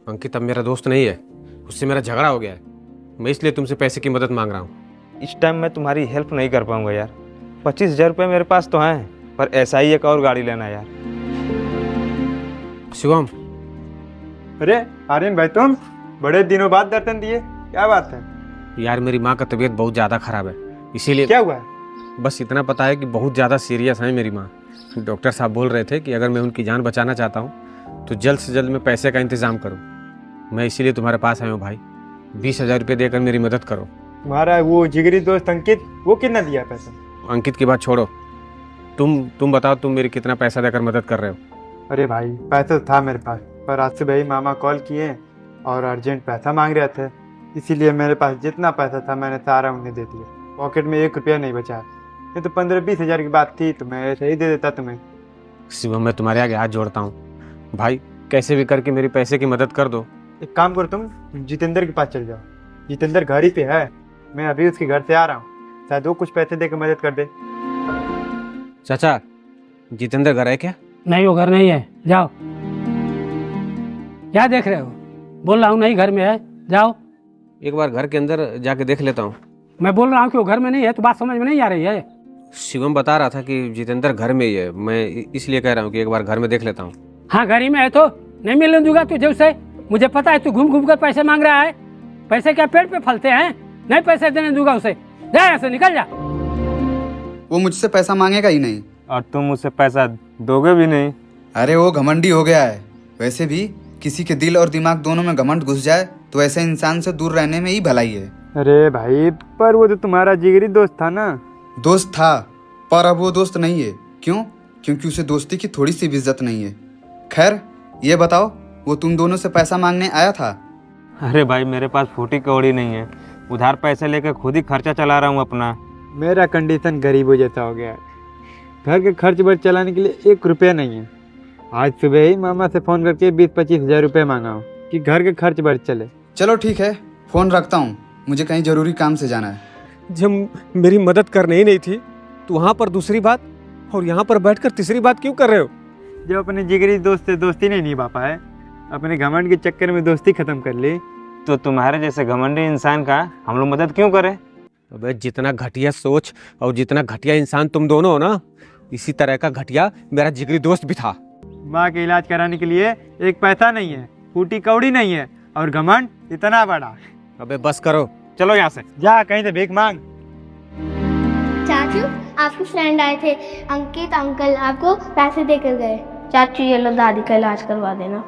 अंकित अब मेरा दोस्त नहीं है, उससे मेरा झगड़ा हो गया है। मैं इसलिए तुमसे पैसे की मदद मांग रहा हूँ। इस टाइम मैं तुम्हारी हेल्प नहीं कर पाऊंगा यार। 25,000 रुपये मेरे पास तो हैं, पर ऐसा ही एक और गाड़ी लेना यार। शिवम, अरे आर्यन भाई, तुम बड़े दिनों बाद दर्शन दिए, क्या बात है? यार मेरी माँ का तबीयत बहुत ज़्यादा ख़राब है, इसीलिए। क्या हुआ है? बस इतना पता है कि बहुत ज़्यादा सीरियस है मेरी माँ। डॉक्टर साहब बोल रहे थे कि अगर मैं उनकी जान बचाना चाहता हूँ तो जल्द से जल्द मैं पैसे का इंतज़ाम करूँ। मैं इसीलिए तुम्हारे पास आया हूँ भाई। 20,000 रुपये देकर मेरी मदद करो। तुम्हारा वो जिगरी दोस्त अंकित, वो कितना दिया पैसा? अंकित की बात छोड़ो, तुम बताओ, तुम मेरी कितना पैसा देकर मदद कर रहे हो? अरे भाई, पैसा तो था मेरे पास, पर आज सुबह ही मामा कॉल किए और अर्जेंट पैसा मांग रहे थे, इसीलिए मेरे पास जितना पैसा था मैंने सारा उन्हें दे दिया। पॉकेट में 1 रुपया नहीं बचा। ये तो 15-20 हज़ार की बात थी तो मैं ऐसे ही दे देता तुम्हें। शिवम, मैं तुम्हारे आगे हाथ जोड़ता हूँ भाई, कैसे भी करके मेरी पैसे की मदद कर दो। एक काम करो, तुम जितेंद्र के पास चल जाओ। जितेंद्र घर ही पे है, मैं अभी उसके घर से आ रहा हूँ, शायद वो कुछ पैसे देकर मदद कर दे। चाचा, जितेंद्र घर है क्या? नहीं, वो घर नहीं है, जाओ। क्या देख रहे हो? बोल रहा हूँ नहीं घर में है, जाओ। एक बार घर के अंदर जाके देख लेता हूँ। मैं बोल रहा हूँ कि वो घर में नहीं है, तो बात समझ में नहीं आ रही है। शिवम बता रहा था कि जितेंद्र घर में ही है, मैं इसलिए कह रहा हूँ कि एक बार घर में देख लेता हूँ। हाँ, घर ही में है तो नहीं मिलने दूंगा तुझे उसे। मुझे पता है तू घूम घूम कर पैसे मांग रहा है। पैसे क्या पेड़ पे फलते हैं? नहीं पैसे देने दूंगा उसे। जा यहाँ से, निकल जा। वो मुझसे पैसा मांगेगा ही नहीं। और तुम मुझसे पैसा दोगे भी नहीं। अरे वो घमंडी हो गया है। वैसे भी किसी के दिल और दिमाग दोनों में घमंड घुस जाए तो ऐसे इंसान से दूर रहने में ही भलाई है। अरे भाई, पर वो तो तुम्हारा जिगरी दोस्त था ना। दोस्त था, पर अब वो दोस्त नहीं है। क्यों? क्योंकि उसे दोस्ती की थोड़ी सी भी इज्जत नहीं है। खैर, ये बताओ, वो तुम दोनों से पैसा मांगने आया था? अरे भाई, मेरे पास फूटी कौड़ी नहीं है, उधार पैसे लेकर खुद ही खर्चा चला रहा हूँ अपना। मेरा कंडीशन गरीबों जैसा हो गया है, घर के खर्च वर्च चलाने के लिए 1 रुपया नहीं है। आज सुबह ही मामा से फ़ोन करके 20-25 हज़ार रुपये मांगा हूँ कि घर के खर्च वर्च चले। चलो ठीक है, फ़ोन रखता हूँ, मुझे कहीं ज़रूरी काम से जाना है। जब मेरी मदद करनी ही नहीं थी तो वहाँ पर दूसरी बात, और यहाँ पर बैठकर तीसरी बात क्यों कर रहे हो? जब अपने जिगरी दोस्त से दोस्ती नहीं निभा पाए, अपने घमंड के चक्कर में दोस्ती ख़त्म कर ली, तो तुम्हारे जैसे घमंडी इंसान का हम लोग मदद क्यों करें? अबे, जितना घटिया सोच और जितना घटिया इंसान तुम दोनों हो ना, इसी तरह का घटिया मेरा जिगरी दोस्त भी था। माँ के इलाज कराने के लिए 1 पैसा नहीं है, फूटी कौड़ी नहीं है, और घमंड इतना बड़ा। अबे बस करो, चलो यहाँ से। जा कहीं से भीख मांग। चाचू, आपके फ्रेंड आए थे, अंकित अंकल, आपको पैसे देकर गए। चाचू ये लो, दादी का इलाज करवा देना।